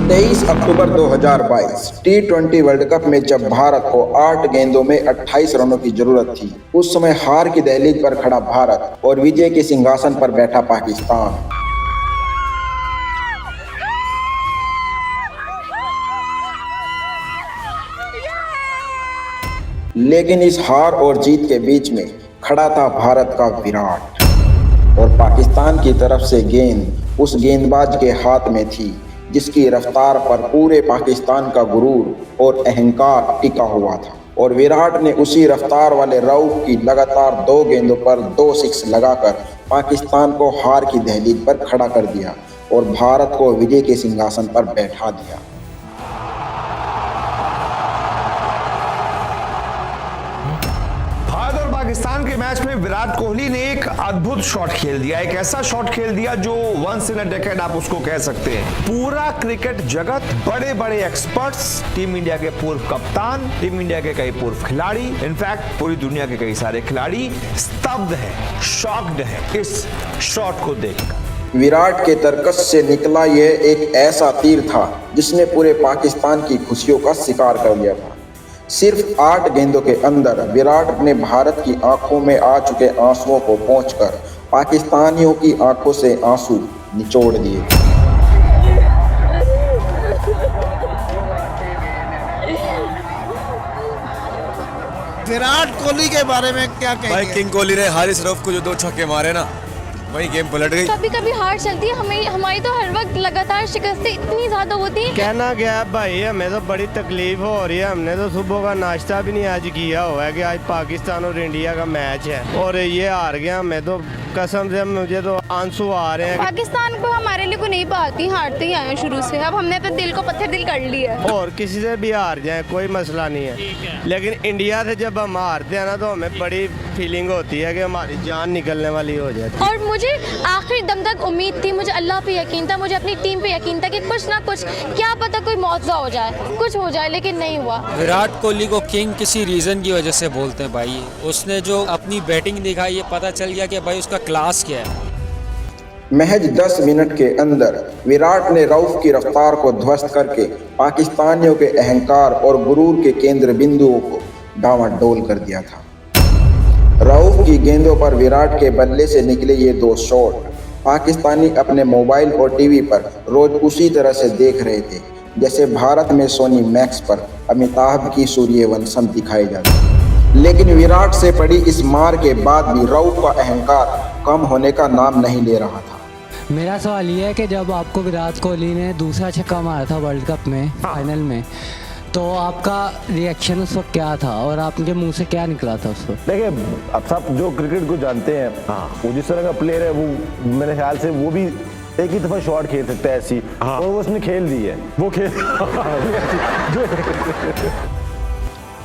23 अक्टूबर 2022 T20 world cup में जब भारत को 8 गेंदों में 28 रनों की जरूरत थी, उस समय हार की दहलीज पर खड़ा भारत और विजय के सिंहासन पर बैठा पाकिस्तान। लेकिन इस हार और जीत के बीच में खड़ा था भारत का विराट, और पाकिस्तान की तरफ से गेंद उस गेंदबाज के हाथ में थी जिसकी रफ्तार पर पूरे पाकिस्तान का गुरूर और अहंकार टिका हुआ था। और विराट ने उसी रफ्तार वाले रऊफ की लगातार 2 गेंदों पर 2 सिक्स लगाकर पाकिस्तान को हार की दहलीज पर खड़ा कर दिया और भारत को विजय के सिंहासन पर बैठा दिया। पाकिस्तान के मैच में विराट कोहली ने एक अद्भुत शॉट खेल दिया, एक ऐसा शॉट खेल दिया जो वंस इन अ डेकेड आप उसको कह सकते हैं। पूरा क्रिकेट जगत, बड़े बड़े एक्सपर्ट्स, टीम इंडिया के पूर्व कप्तान, टीम इंडिया के कई पूर्व खिलाड़ी, इनफैक्ट पूरी दुनिया के कई सारे खिलाड़ी स्तब्ध है, शॉक्ड है इस शॉट को देखकर। विराट के तरकस से निकला यह एक ऐसा तीर था जिसने पूरे पाकिस्तान की खुशियों का शिकार कर दिया था। सिर्फ 8 गेंदों के अंदर विराट ने भारत की आंखों में आ चुके आंसुओं को पोंछकर पाकिस्तानियों की आंखों से आंसू निचोड़ दिए। विराट कोहली के बारे में क्या कहेंगे? भाई किंग कोहली ने हारिस रऊफ को जो 2 छक्के मारे ना, वही गेम पलट गई। कभी कभी हार चलती है, हमारी तो हर वक्त लगातार शिकस्तें इतनी ज्यादा होती है। कहना गया भाई, हमें तो बड़ी तकलीफ हो रही है। हमने तो सुबह का नाश्ता भी नहीं आज किया हुआ है कि आज पाकिस्तान और इंडिया का मैच है और ये हार गया। हमें तो कसम से मुझे तो आंसू आ रहे हैं। पाकिस्तान को हमारे लिए को नहीं पाती, हारते ही आए हैं शुरू से। अब हमने तो दिल को पत्थर दिल कर लिया है। और किसी से भी हार जाए कोई मसला नहीं है, लेकिन इंडिया से जब हम हारते हैं ना तो हमें बड़ी फीलिंग होती है कि हमारी जान निकलने वाली हो जाती है। और मुझे आखिरी दम तक उम्मीद थी, मुझे अल्लाह पे यकीन था, मुझे अपनी टीम पे यकीन था कि कुछ ना कुछ, क्या पता कोई मौजज़ा हो जाए, कुछ हो जाए, लेकिन नहीं हुआ। विराट कोहली को किंग किसी रीज़न की वजह से बोलते हैं भाई। उसने जो अपनी बैटिंग दिखाई, ये पता चल गया कि भाई उसका क्लास क्या है। महज 10 मिनट के अंदर विराट ने रऊफ की रफ्तार को ध्वस्त करके पाकिस्तानियों के अहंकार और गुरूर के केंद्र बिंदुओं को डामाडोल कर दिया था। रऊफ की गेंदों पर विराट के बल्ले से निकले ये 2 शॉट पाकिस्तानी अपने मोबाइल और टीवी पर रोज उसी तरह से देख रहे थे जैसे भारत में सोनी मैक्स पर अमिताभ की सूर्यवंशम दिखाई जाती। लेकिन विराट से पड़ी इस मार के बाद भी रऊफ का अहंकार कम होने का नाम नहीं ले रहा था। मेरा सवाल ये है कि जब आपको विराट कोहली ने दूसरा छक्का मारा था वर्ल्ड कप में फाइनल में, तो आपका रिएक्शन उस वक्त क्या था और आपके मुंह से क्या निकला था उस वक्त? देखिए, अब सब जो क्रिकेट को जानते हैं, वो जिस तरह का प्लेयर है, वो मेरे ख्याल से वो भी एक ही दफा शॉट खेल सकता है ऐसी, और वो उसने खेल दी है, वो खेल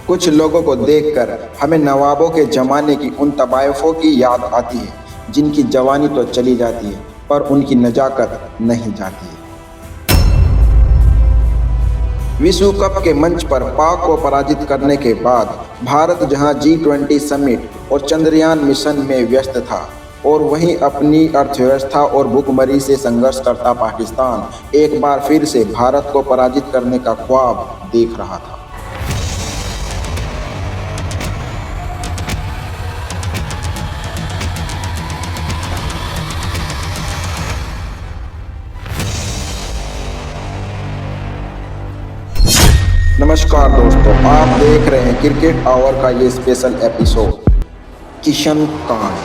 कुछ लोगों को देखकर हमें नवाबों के जमाने की उन तवायफों की याद आती है जिनकी जवानी तो चली जाती है पर उनकी नजाकत नहीं जाती है। विश्व कप के मंच पर पाक को पराजित करने के बाद भारत जहां G20 समिट और चंद्रयान मिशन में व्यस्त था, और वहीं अपनी अर्थव्यवस्था और भूखमरी से संघर्ष करता पाकिस्तान एक बार फिर से भारत को पराजित करने का ख्वाब देख रहा था। नमस्कार दोस्तों, आप देख रहे हैं क्रिकेट आवर का ये स्पेशल एपिसोड किशन कांड।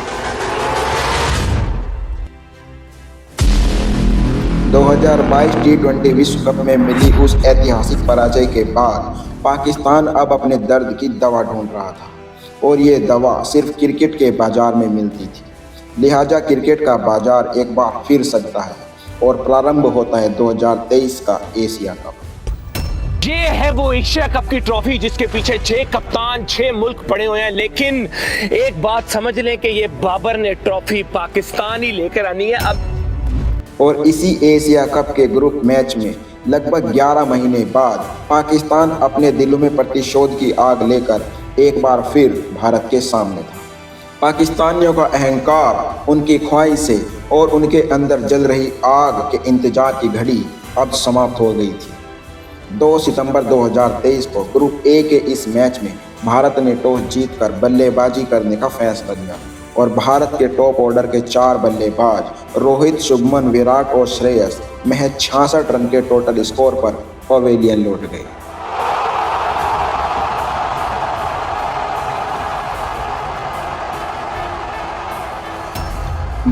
2022 T20 विश्व कप में मिली उस ऐतिहासिक पराजय के बाद पाकिस्तान अब अपने दर्द की दवा ढूंढ रहा था, और ये दवा सिर्फ क्रिकेट के बाजार में मिलती थी। लिहाजा क्रिकेट का बाजार एक बार फिर सजता है और प्रारंभ होता है 2023 का एशिया कप। ये है वो एशिया कप की ट्रॉफी जिसके पीछे 6 कप्तान, 6 मुल्क पड़े हुए हैं। लेकिन एक बात समझ लें कि ये बाबर ने ट्रॉफी पाकिस्तान ही लेकर आनी है अब। और इसी एशिया कप के ग्रुप मैच में लगभग 11 महीने बाद पाकिस्तान अपने दिलों में प्रतिशोध की आग लेकर एक बार फिर भारत के सामने था। पाकिस्तानियों का अहंकार, उनकी ख्वाहिशें और उनके अंदर जल रही आग के इंतजार की घड़ी अब समाप्त हो गई थी। 2 सितंबर 2023 को ग्रुप ए के इस मैच में भारत ने टॉस जीतकर बल्लेबाजी करने का फैसला लिया और भारत के टॉप ऑर्डर के 4 बल्लेबाज रोहित, शुभमन, विराट और श्रेयस महज 66 रन के टोटल स्कोर पर पवेलियन लौट गए।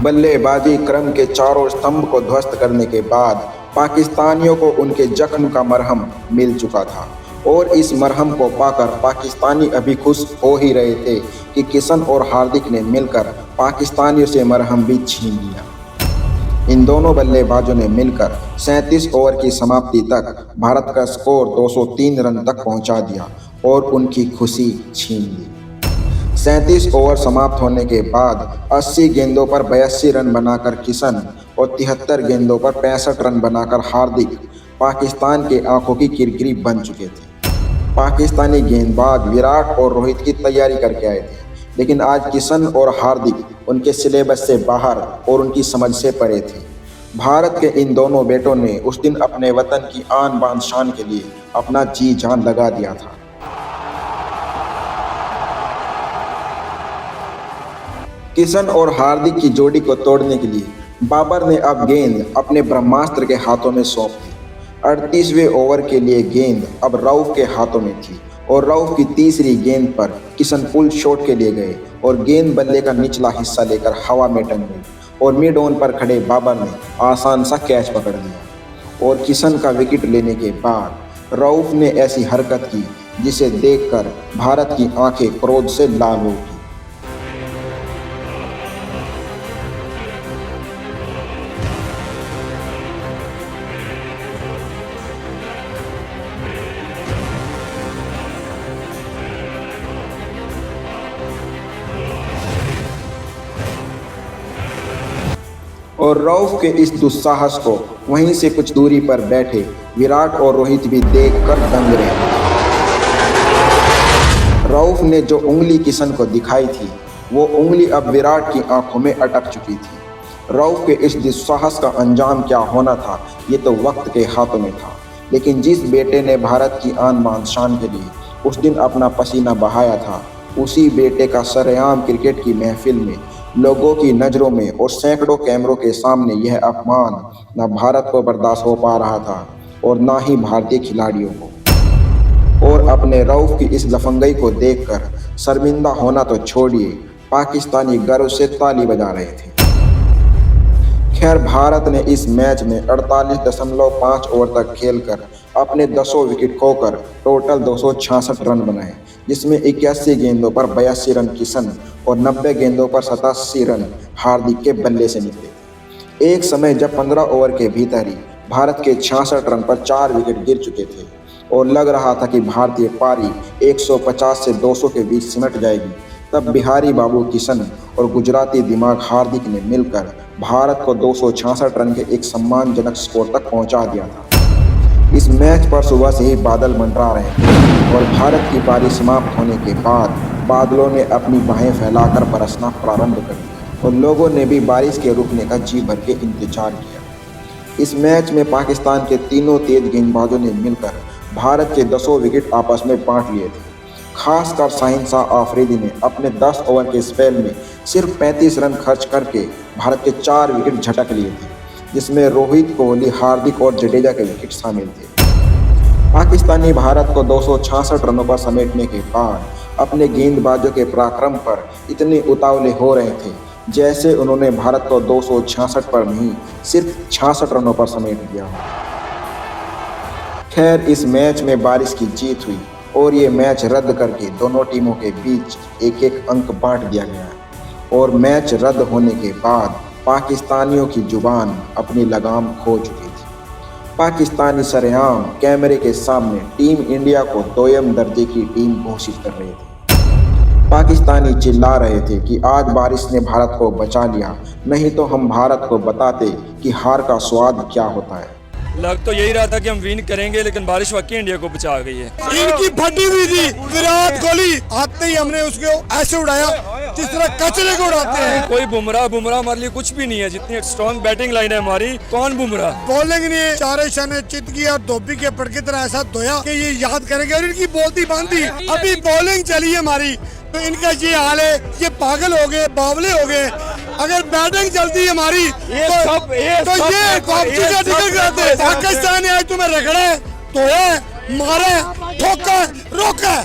बल्लेबाजी क्रम के चारों स्तंभ को ध्वस्त करने के बाद पाकिस्तानियों को उनके जख्म का मरहम मिल चुका था और इस मरहम को पाकर पाकिस्तानी अभी खुश हो ही रहे थे कि किशन और हार्दिक ने मिलकर पाकिस्तानियों से मरहम भी छीन लिया। इन दोनों बल्लेबाजों ने मिलकर 37 ओवर की समाप्ति तक भारत का स्कोर 203 रन तक पहुंचा दिया और उनकी खुशी छीन ली। 37 ओवर समाप्त होने के बाद 80 गेंदों पर 82 रन बनाकर किशन और 73 गेंदों पर 65 रन बनाकर हार्दिक पाकिस्तान के आंखों की किरकिरी बन चुके थे। पाकिस्तानी गेंदबाज विराट और रोहित की तैयारी करके आए थे, लेकिन आज किशन और हार्दिक उनके सिलेबस से बाहर और उनकी समझ से परे थे। भारत के इन दोनों बेटों ने उस दिन अपने वतन की आन बान शान के लिए अपना जी जान लगा दिया था। किशन और हार्दिक की जोड़ी को तोड़ने के लिए बाबर ने अब गेंद अपने ब्रह्मास्त्र के हाथों में सौंप दी। 38वें ओवर के लिए गेंद अब रऊफ के हाथों में थी और रऊफ की तीसरी गेंद पर किशन पुल शॉट के लिए गए और गेंद बल्ले का निचला हिस्सा लेकर हवा में टंग गई और मिड ऑन पर खड़े बाबर ने आसान सा कैच पकड़ लिया और किशन का विकेट लेने के बाद रऊफ ने ऐसी हरकत की जिसे देखकर भारत की आंखें क्रोध से लाल हो गई। और रऊफ के इस दुस्साहस को वहीं से कुछ दूरी पर बैठे विराट और रोहित भी देखकर दंग रहे। रऊफ ने जो उंगली किशन को दिखाई थी वो उंगली अब विराट की आंखों में अटक चुकी थी। रऊफ के इस दुस्साहस का अंजाम क्या होना था ये तो वक्त के हाथों में था, लेकिन जिस बेटे ने भारत की आन बान शान के लिए उस दिन अपना पसीना बहाया था, उसी बेटे का सरेआम क्रिकेट की महफिल में लोगों की नज़रों में और सैकड़ों कैमरों के सामने यह अपमान न भारत को बर्दाश्त हो पा रहा था और ना ही भारतीय खिलाड़ियों को। और अपने रऊफ की इस लफंगई को देखकर शर्मिंदा होना तो छोड़िए, पाकिस्तानी गर्व से ताली बजा रहे थे। खैर, भारत ने इस मैच में 48.5 ओवर तक खेलकर अपने 10 विकेट खोकर टोटल 266 रन बनाए, जिसमें 81 गेंदों पर 82 रन किशन और 90 गेंदों पर 87 रन हार्दिक के बल्ले से निकले। एक समय जब 15 ओवर के भीतर ही भारत के 66 रन पर 4 विकेट गिर चुके थे और लग रहा था कि भारतीय पारी 150 से 200 के बीच सिमट जाएगी, तब बिहारी बाबू किशन और गुजराती दिमाग हार्दिक ने मिलकर भारत को 266 रन के एक सम्मानजनक स्कोर तक पहुंचा दिया था। इस मैच पर सुबह से ही बादल मंडरा रहे थे और भारत की पारी समाप्त होने के बाद बादलों ने अपनी बाहें फैलाकर बरसना प्रारंभ कर दिया और लोगों ने भी बारिश के रुकने का जी भर के इंतजार किया। इस मैच में पाकिस्तान के तीनों तेज गेंदबाजों ने मिलकर भारत के 10 विकेट आपस में बांट लिए थे। खासकर शाहीन शाह आफरीदी ने अपने 10 ओवर के स्पेल में सिर्फ 35 रन खर्च करके भारत के 4 विकेट झटक लिए थे, जिसमें रोहित, कोहली, हार्दिक और जडेजा के विकेट शामिल थे। पाकिस्तानी भारत को 266 रनों पर समेटने के बाद अपने गेंदबाजों के पराक्रम पर इतने उतावले हो रहे थे जैसे उन्होंने भारत को 266 पर नहीं सिर्फ 66 रनों पर समेट दिया। खैर, इस मैच में बारिश की जीत हुई और ये मैच रद्द करके दोनों टीमों के बीच एक एक अंक बांट दिया गया और मैच रद्द होने के बाद पाकिस्तानियों की जुबान अपनी लगाम खो चुकी थी। पाकिस्तानी सरेआम कैमरे के सामने टीम इंडिया को दोयम दर्जे की टीम घोषित कर रहे थे। पाकिस्तानी चिल्ला रहे थे कि आज बारिश ने भारत को बचा लिया, नहीं तो हम भारत को बताते कि हार का स्वाद क्या होता है। लग तो यही रहा था कि हम विन करेंगे, लेकिन बारिश वाकई इंडिया को बचा गई है। इनकी फटी हुई थी, विराट कोहली आते ही हमने उसको ऐसे उड़ाया जिस तरह कचरे को उड़ाते हैं। कोई बुमराह हमारे लिए कुछ भी नहीं है। जितनी स्ट्रॉन्ग बैटिंग लाइन है हमारी, कौन बुमराह। बॉलिंग ने चारे शाने चित किया, धोबी के पट की तरह ऐसा धोया कि ये याद करेंगे। और इनकी बोलती बांधी, अभी बॉलिंग चली है हमारी तो इनका ये हाल है, ये पागल हो गए, बावले हो गए। अगर बैटिंग चलती है हमारी तो ये पाकिस्तान ने आज तुम्हें रगड़ा, धोया, मारा, ठोका, रोका।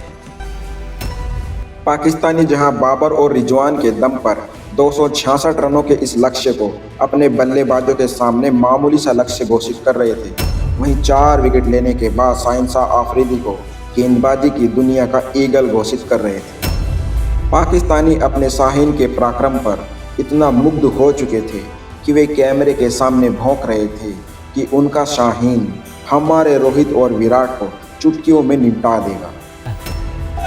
पाकिस्तानी जहां बाबर और रिजवान के दम पर 266 रनों के इस लक्ष्य को अपने बल्लेबाजों के सामने मामूली सा लक्ष्य घोषित कर रहे थे, वहीं 4 विकेट लेने के बाद साइंसा आफरीदी को गेंदबाजी की दुनिया का ईगल घोषित कर रहे थे। पाकिस्तानी अपने शाहीन के पराक्रम पर इतना मुग्ध हो चुके थे कि वे कैमरे के सामने भौंक रहे थे कि उनका शाहीन हमारे रोहित और विराट को चुटकियों में निपटा देगा।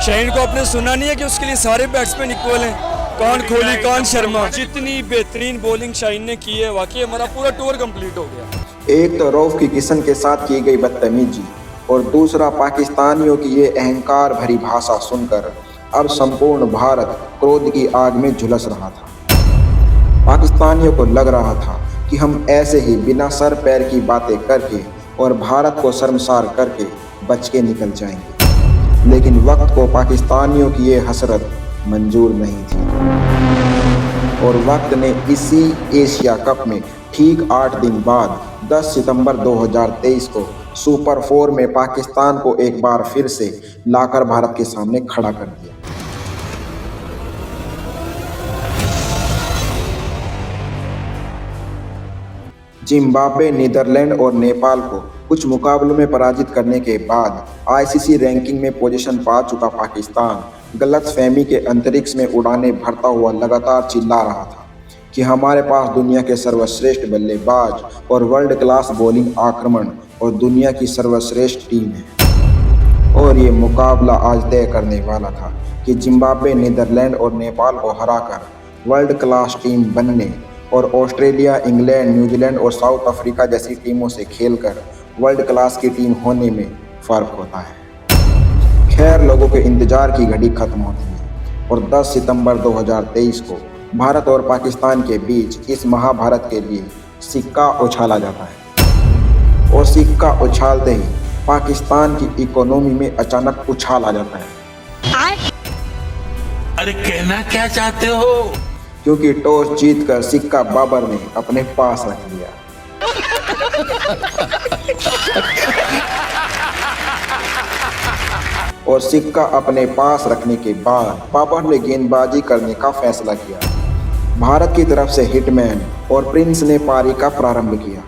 शाहीन को आपने सुना नहीं है कि उसके लिए सारे बैट्समैन इक्वल हैं। कौन कोहली, कौन शर्मा, जितनी बेहतरीन बॉलिंग शाहीन ने की है, वाकई हमारा पूरा टूर कंप्लीट हो गया। एक तो रऊफ की किस्म के साथ की गई बदतमीजी और दूसरा पाकिस्तानियों की ये अहंकार भरी भाषा सुनकर अब संपूर्ण भारत क्रोध की आग में झुलस रहा था। पाकिस्तानियों को लग रहा था कि हम ऐसे ही बिना सर पैर की बातें करके और भारत को शर्मसार करके बच के निकल जाएंगे, लेकिन वक्त को पाकिस्तानियों की ये हसरत मंजूर नहीं थी और वक्त ने इसी एशिया कप में ठीक 8 दिन बाद 10 सितंबर 2023 को सुपर 4 में पाकिस्तान को एक बार फिर से लाकर भारत के सामने खड़ा कर दिया। जिम्बाब्वे, नीदरलैंड और नेपाल को कुछ मुकाबलों में पराजित करने के बाद आईसीसी रैंकिंग में पोजीशन पा चुका पाकिस्तान गलतफहमी के अंतरिक्ष में उड़ाने भरता हुआ लगातार चिल्ला रहा था कि हमारे पास दुनिया के सर्वश्रेष्ठ बल्लेबाज और वर्ल्ड क्लास बॉलिंग आक्रमण और दुनिया की सर्वश्रेष्ठ टीम है। और ये मुकाबला आज तय करने वाला था कि जिम्बाब्वे, नीदरलैंड और नेपाल को हराकर वर्ल्ड क्लास टीम बनने और ऑस्ट्रेलिया, इंग्लैंड, न्यूजीलैंड और साउथ अफ्रीका जैसी टीमों से खेलकर वर्ल्ड क्लास की टीम होने में फ़र्क होता है। खैर, लोगों के इंतज़ार की घड़ी खत्म होती है और 10 सितंबर 2023 को भारत और पाकिस्तान के बीच इस महाभारत के लिए सिक्का उछाला जाता है और सिक्का उछालते ही पाकिस्तान की इकोनॉमी में अचानक उछाल आ जाता है। अरे कहना क्या चाहते हो? क्योंकि टॉस जीतकर सिक्का बाबर ने अपने पास रख लिया। और सिक्का अपने पास रखने के बाद बाबर ने गेंदबाजी करने का फैसला किया। भारत की तरफ से हिटमैन और प्रिंस ने पारी का प्रारंभ किया।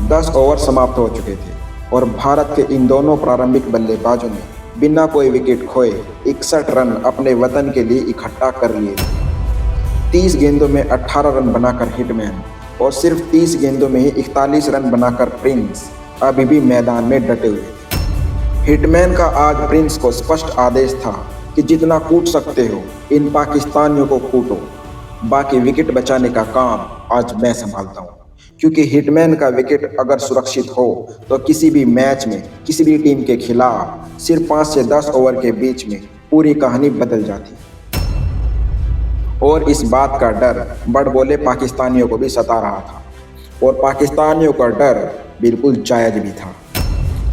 10 ओवर समाप्त हो चुके थे और भारत के इन दोनों प्रारंभिक बल्लेबाजों ने बिना कोई विकेट खोए 61 रन अपने वतन के लिए इकट्ठा कर लिए। 30 गेंदों में 18 रन बनाकर हिटमैन और सिर्फ 30 गेंदों में ही 41 रन बनाकर प्रिंस अभी भी मैदान में डटे हुए थे। हिटमैन का आज प्रिंस को स्पष्ट आदेश था कि जितना कूट सकते हो इन पाकिस्तानियों को कूटो, बाकी विकेट बचाने का काम आज मैं संभालता हूँ। क्योंकि हिटमैन का विकेट अगर सुरक्षित हो तो किसी भी मैच में किसी भी टीम के खिलाफ सिर्फ 5 से 10 ओवर के बीच में पूरी कहानी बदल जाती। और इस बात का डर बड़बोले पाकिस्तानियों को भी सता रहा था और पाकिस्तानियों का डर बिल्कुल जायज़ भी था,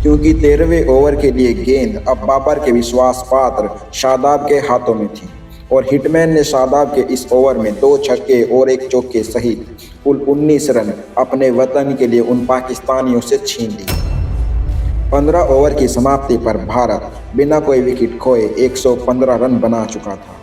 क्योंकि 13वें ओवर के लिए गेंद अब बाबर के विश्वास पात्र शादाब के हाथों में थी और हिटमैन ने शादाब के इस ओवर में 2 छक्के और 1 चौके सहित कुल 19 रन अपने वतन के लिए उन पाकिस्तानियों से छीन लिए। 15 ओवर की समाप्ति पर भारत बिना कोई विकेट खोए 115 रन बना चुका था।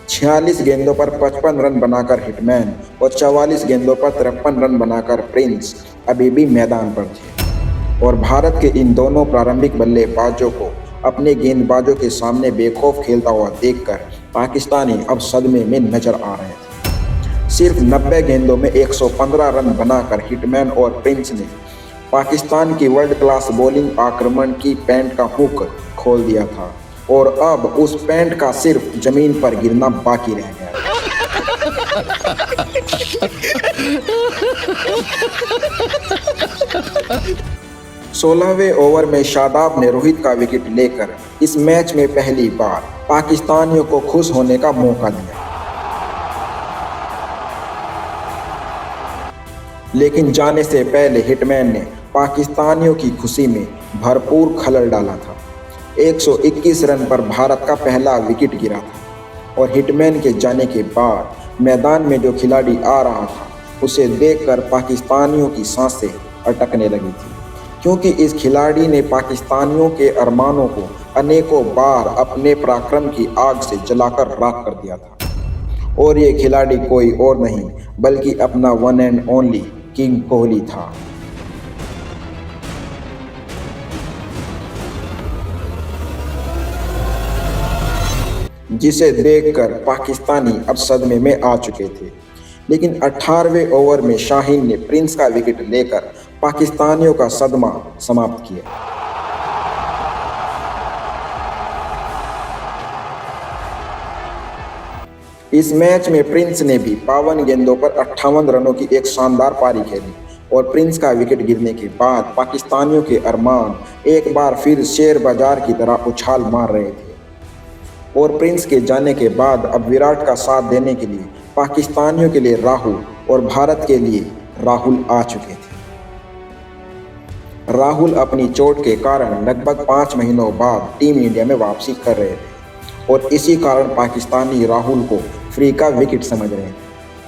46 गेंदों पर 55 रन बनाकर हिटमैन और 44 गेंदों पर 53 रन बनाकर प्रिंस अभी भी मैदान पर थे और भारत के इन दोनों प्रारंभिक बल्लेबाजों को अपने गेंदबाजों के सामने बेखौफ खेलता हुआ देखकर पाकिस्तानी अब सदमे में नजर आ रहे थे। सिर्फ 90 गेंदों में 115 रन बनाकर हिटमैन और प्रिंस ने पाकिस्तान की वर्ल्ड क्लास बॉलिंग आक्रमण की पैंट का हुक खोल दिया था और अब उस पैंट का सिर्फ जमीन पर गिरना बाकी रह गया। 16वें ओवर में शादाब ने रोहित का विकेट लेकर इस मैच में पहली बार पाकिस्तानियों को खुश होने का मौका दिया। लेकिन जाने से पहले हिटमैन ने पाकिस्तानियों की खुशी में भरपूर खलल डाला था। 121 रन पर भारत का पहला विकेट गिरा था और हिटमैन के जाने के बाद मैदान में जो खिलाड़ी आ रहा था उसे देखकर पाकिस्तानियों की सांसें अटकने लगी थी, क्योंकि इस खिलाड़ी ने पाकिस्तानियों के अरमानों को अनेकों बार अपने पराक्रम की आग से जलाकर राख कर दिया था। और ये खिलाड़ी कोई और नहीं बल्कि अपना one and only king Kohli था। जिसे देखकर पाकिस्तानी अब सदमे में आ चुके थे, लेकिन 18वें ओवर में शाहीन ने प्रिंस का विकेट लेकर पाकिस्तानियों का सदमा समाप्त किया। इस मैच में प्रिंस ने भी 52 गेंदों पर 58 रनों की एक शानदार पारी खेली और प्रिंस का विकेट गिरने के बाद पाकिस्तानियों के अरमान एक बार फिर शेयर बाजार की तरह उछाल मार रहे थे। और प्रिंस के जाने के बाद अब विराट का साथ देने के लिए पाकिस्तानियों के लिए राहुल और भारत के लिए राहुल आ चुके थे। राहुल अपनी चोट के कारण लगभग 5 महीनों बाद टीम इंडिया में वापसी कर रहे थे और इसी कारण पाकिस्तानी राहुल को फ्री का विकेट समझ रहे थे।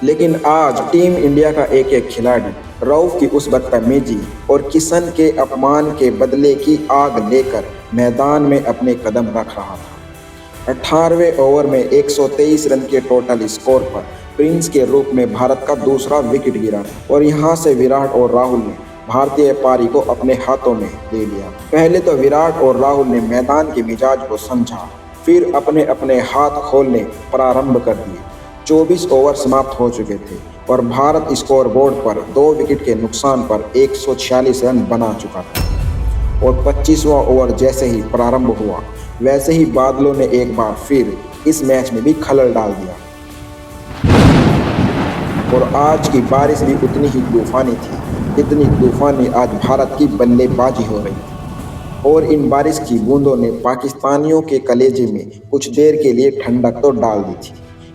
लेकिन आज टीम इंडिया का एक एक खिलाड़ी रऊफ की उस बदतमीजी और किशन के अपमान के बदले की आग लेकर मैदान में अपने कदम रख रहा था। 18वें ओवर में 123 रन के टोटल स्कोर पर प्रिंस के रूप में भारत का दूसरा विकेट गिरा और यहां से विराट और राहुल ने भारतीय पारी को अपने हाथों में ले लिया। पहले तो विराट और राहुल ने मैदान के मिजाज को समझा, फिर अपने अपने हाथ खोलने प्रारंभ कर दिए। 24 ओवर समाप्त हो चुके थे और भारत स्कोर बोर्ड पर 2 विकेट के नुकसान पर 146 रन बना चुका था और 25वां ओवर जैसे ही प्रारंभ हुआ वैसे ही बादलों ने एक बार फिर इस मैच में भी खलल डाल दिया और आज की बारिश भी उतनी ही तूफानी थी, इतनी तूफानी आज भारत की बल्लेबाजी हो रही थी। और इन बारिश की बूंदों ने पाकिस्तानियों के कलेजे में कुछ देर के लिए ठंडक तो डाल दी थी,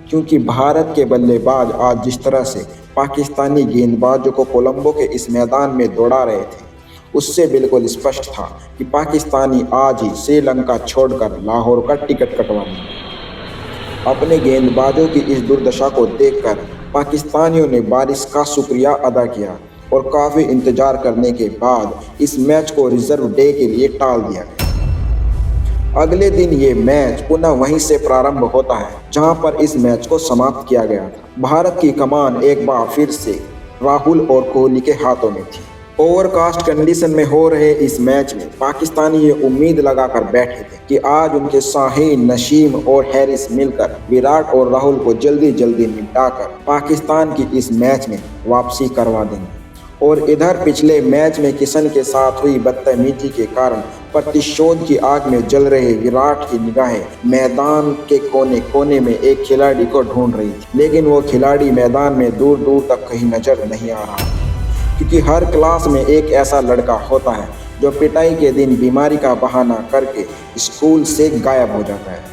क्योंकि भारत के बल्लेबाज आज जिस तरह से पाकिस्तानी गेंदबाजों को कोलंबो के इस मैदान में दौड़ा रहे थे उससे बिल्कुल स्पष्ट था कि पाकिस्तानी आज ही श्रीलंका छोड़कर लाहौर का टिकट कटवा लेंगे। अपने गेंदबाजों की इस दुर्दशा को देखकर पाकिस्तानियों ने बारिश का शुक्रिया अदा किया और काफ़ी इंतजार करने के बाद इस मैच को रिजर्व डे के लिए टाल दिया गया। अगले दिन ये मैच पुनः वहीं से प्रारंभ होता है जहां पर इस मैच को समाप्त किया गया था। भारत की कमान एक बार फिर से राहुल और कोहली के हाथों में थी। ओवरकास्ट कंडीशन में हो रहे इस मैच में पाकिस्तानी ये उम्मीद लगाकर बैठे थे कि आज उनके शाहीन, नसीम और हैरिस मिलकर विराट और राहुल को जल्दी जल्दी निपटाकर पाकिस्तान की इस मैच में वापसी करवा देंगे। और इधर पिछले मैच में किशन के साथ हुई बदतमीजी के कारण प्रतिशोध की आग में जल रहे विराट की निगाहें मैदान के कोने कोने में एक खिलाड़ी को ढूंढ रही थी, लेकिन वो खिलाड़ी मैदान में दूर दूर तक कहीं नजर नहीं आ रहा, क्योंकि हर क्लास में एक ऐसा लड़का होता है जो पिटाई के दिन बीमारी का बहाना करके स्कूल से गायब हो जाता है।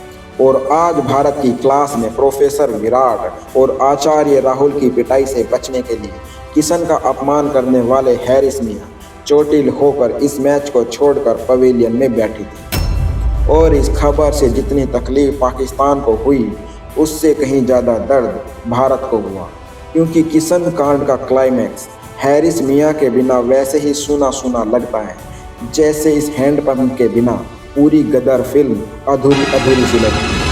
और आज भारत की क्लास में प्रोफेसर विराट और आचार्य राहुल की पिटाई से बचने के लिए किशन का अपमान करने वाले हैरिस मियां चोटिल होकर इस मैच को छोड़कर पवेलियन में बैठी थी। और इस खबर से जितनी तकलीफ पाकिस्तान को हुई उससे कहीं ज़्यादा दर्द भारत को हुआ, क्योंकि किशन कांड का क्लाइमैक्स हैरिस मियां के बिना वैसे ही सूना सूना लगता है जैसे इस हैंडपंप के बिना पूरी गदर फिल्म अधूरी अधूरी सी लगती है।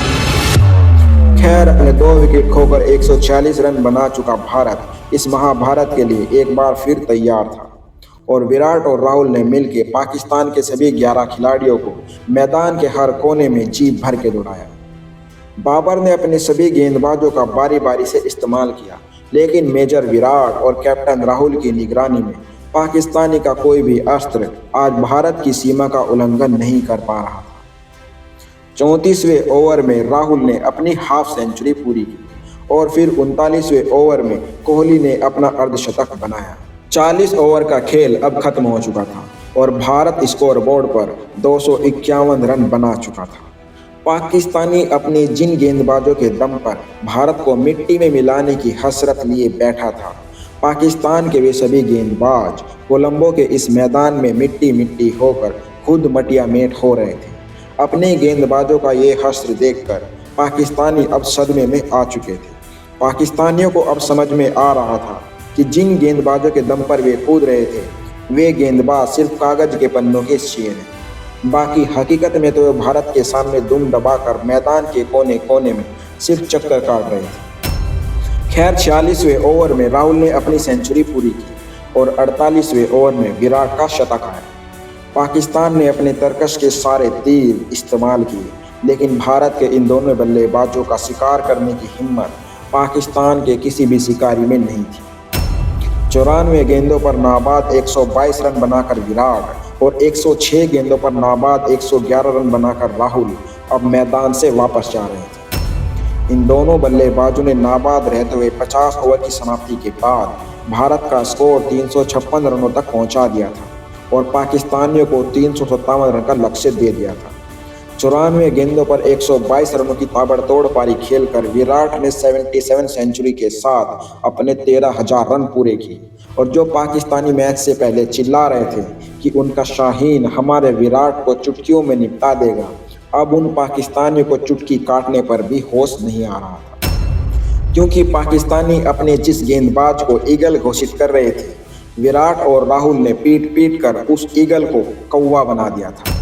खैर, अपने 2 विकेट खोकर 146 रन बना चुका भारत इस महाभारत के लिए एक बार फिर तैयार था और विराट और राहुल ने मिलकर पाकिस्तान के सभी 11 खिलाड़ियों को मैदान के हर कोने में जी भर के दौड़ाया। बाबर ने अपने सभी गेंदबाजों का बारी बारी से इस्तेमाल किया, लेकिन मेजर विराट और कैप्टन राहुल की निगरानी में पाकिस्तानी का कोई भी अस्त्र आज भारत की सीमा का उल्लंघन नहीं कर पा रहा था। 34वें ओवर में राहुल ने अपनी हाफ सेंचुरी पूरी की और फिर 39वें ओवर में कोहली ने अपना अर्धशतक बनाया। 40 ओवर का खेल अब खत्म हो चुका था और भारत स्कोर बोर्ड पर 251 रन बना चुका था। पाकिस्तानी अपने जिन गेंदबाजों के दम पर भारत को मिट्टी में मिलाने की हसरत लिए बैठा था, पाकिस्तान के वे सभी गेंदबाज कोलंबो के इस मैदान में मिट्टी मिट्टी होकर खुद मटिया मेट हो रहे थे। अपने गेंदबाजों का ये हश्र देखकर पाकिस्तानी अब सदमे में आ चुके थे। पाकिस्तानियों को अब समझ में आ रहा था कि जिन गेंदबाजों के दम पर वे कूद रहे थे वे गेंदबाज सिर्फ कागज के पन्नों के शेर हैं। बाकी हकीकत में तो वे भारत के सामने दुम दबाकर मैदान के कोने कोने में सिर्फ चक्कर काट रहे थे। खैर 46वें ओवर में राहुल ने अपनी सेंचुरी पूरी की और 48वें ओवर में विराट का शतक आया। पाकिस्तान ने अपने तरकश के सारे तीर इस्तेमाल किए, लेकिन भारत के इन दोनों बल्लेबाजों का शिकार करने की हिम्मत पाकिस्तान के किसी भी शिकारी में नहीं थी। 94 गेंदों पर नाबाद 122 रन बनाकर विराट और 106 गेंदों पर नाबाद 111 रन बनाकर राहुल अब मैदान से वापस जा रहे थे। इन दोनों बल्लेबाजों ने नाबाद रहते हुए 50 ओवर की समाप्ति के बाद भारत का स्कोर 356 रनों तक पहुंचा दिया था और पाकिस्तानियों को 357 रन का लक्ष्य दे दिया था। 94 गेंदों पर 122 रनों की ताबड़तोड़ पारी खेलकर विराट ने 77 सेंचुरी के साथ अपने 13,000 रन पूरे किए और जो पाकिस्तानी मैच से पहले चिल्ला रहे थे कि उनका शाहीन हमारे विराट को चुटकियों में निपटा देगा, अब उन पाकिस्तानियों को चुटकी काटने पर भी होश नहीं आ रहा था, क्योंकि पाकिस्तानी अपने जिस गेंदबाज को ईगल घोषित कर रहे थे विराट और राहुल ने पीट पीट कर उस ईगल को कौवा बना दिया था।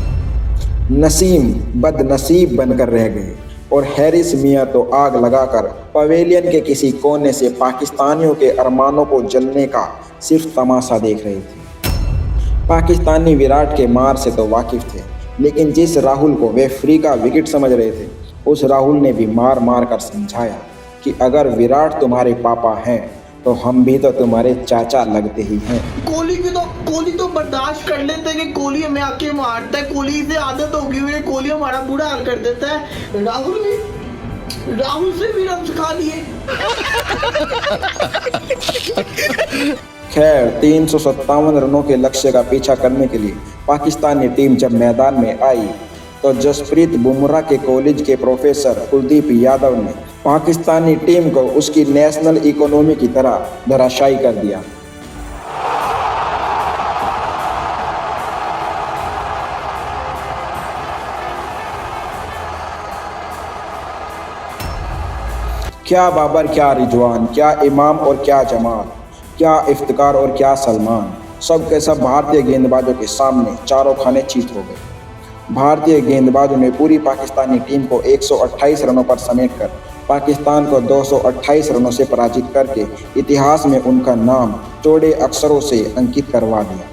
नसीम बदनसीब बनकर रह गए और हैरिस मियां तो आग लगाकर पवेलियन के किसी कोने से पाकिस्तानियों के अरमानों को जलने का सिर्फ तमाशा देख रहे थे। पाकिस्तानी विराट के मार से तो वाकिफ थे, लेकिन जिस राहुल को वे फ्री का विकेट समझ रहे थे उस राहुल ने भी मार मार कर समझाया कि अगर विराट तुम्हारे पापा हैं तो हम भी तो तुम्हारे चाचा लगते ही हैं। कोहली तो बर्दाश्त कर लेते हैं कि कोहली हमें आके मारता है, कोहली से आदत होगी हुई है, कोहली हमारा बुरा हाल कर देता है। राहुल से भी रन खा लिए। खैर 357 रनों के लक्ष्य का पीछा करने के लिए पाकिस्तानी टीम जब मैदान में आई तो जसप्रीत बुमराह के कॉलेज के प्रोफेसर कुलदीप यादव ने पाकिस्तानी टीम को उसकी नेशनल इकोनॉमी की तरह धराशायी कर दिया। क्या बाबर, क्या रिजवान, क्या इमाम और क्या जमाल, क्या इफ्तिकार और क्या सलमान, सब के सब भारतीय गेंदबाजों के सामने चारों खाने चीत हो गए। भारतीय गेंदबाजों ने पूरी पाकिस्तानी टीम को 128 रनों पर समेटकर पाकिस्तान को 228 रनों से पराजित करके इतिहास में उनका नाम चौड़े अक्षरों से अंकित करवा दिया।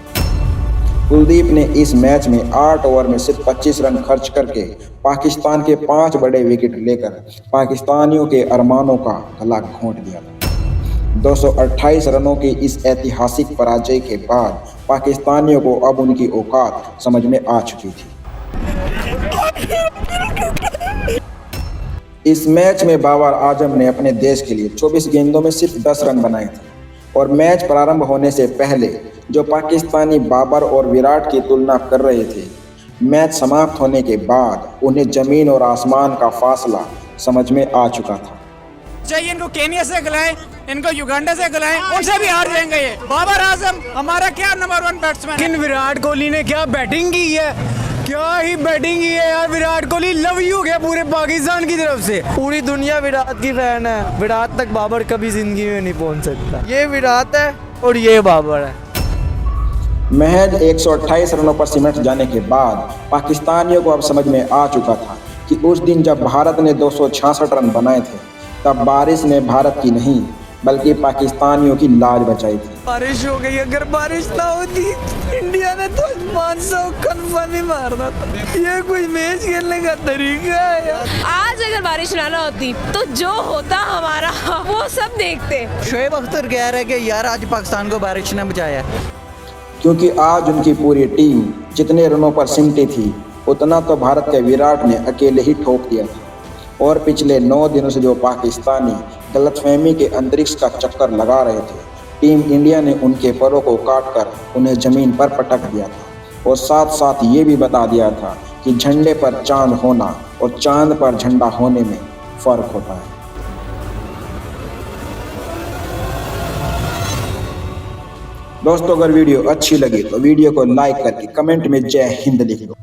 कुलदीप ने इस मैच में 8 ओवर में सिर्फ 25 रन खर्च करके पाकिस्तान के 5 बड़े विकेट लेकर पाकिस्तानियों के अरमानों का गला घोंट दिया था। 228 रनों की इस ऐतिहासिक पराजय के बाद पाकिस्तानियों को अब उनकी औकात समझ में आ चुकी थी। इस मैच में बाबर आजम ने अपने देश के लिए 24 गेंदों में सिर्फ 10 रन बनाए थे और मैच प्रारंभ होने से पहले जो पाकिस्तानी बाबर और विराट की तुलना कर रहे थे, मैच समाप्त होने के बाद उन्हें जमीन और आसमान का फासला समझ में आ चुका था। चाहिए इनको केनिया से खिलाएं, इनको युगांडा से खिलाएं, उनसे भी हार जाएंगे ये। बाबर आजम हमारा क्या नंबर 1 बैट्समैन। लेकिन विराट कोहली ने क्या बैटिंग की है, क्या ही बैटिंग की है यार। विराट कोहली लव यू गया पूरे पाकिस्तान की तरफ से। पूरी दुनिया विराट की फैन है। विराट तक बाबर कभी जिंदगी में नहीं पहुंच सकता। ये विराट है और ये बाबर है। महज 128 रनों पर सिमट जाने के बाद पाकिस्तानियों को अब समझ में आ चुका था कि उस दिन जब भारत ने 266 रन बनाए थे तब बारिश ने भारत की नहीं बल्कि पाकिस्तानियों की लाज बचाई थी। बारिश हो गई, अगर बारिश ना होती इंडिया ने तो 500 कन्फर्म ही मारना था। ये कोई मैच खेलने का तरीका है यार। आज अगर बारिश ना होती तो जो होता हमारा वो सब देखते। शोएब अख्तर कह रहे कि यार आज पाकिस्तान को बारिश ने बचाया, क्योंकि आज उनकी पूरी टीम जितने रनों पर सिमटी थी उतना तो भारत के विराट ने अकेले ही ठोक दिया था। और पिछले 9 दिनों से जो पाकिस्तानी गलतफहमी के अंतरिक्ष का चक्कर लगा रहे थे, टीम इंडिया ने उनके परों को काटकर उन्हें ज़मीन पर पटक दिया था और साथ साथ ये भी बता दिया था कि झंडे पर चांद होना और चांद पर झंडा होने में फ़र्क होता है। दोस्तों अगर वीडियो अच्छी लगी तो वीडियो को लाइक करके कमेंट में जय हिंद लिख दो।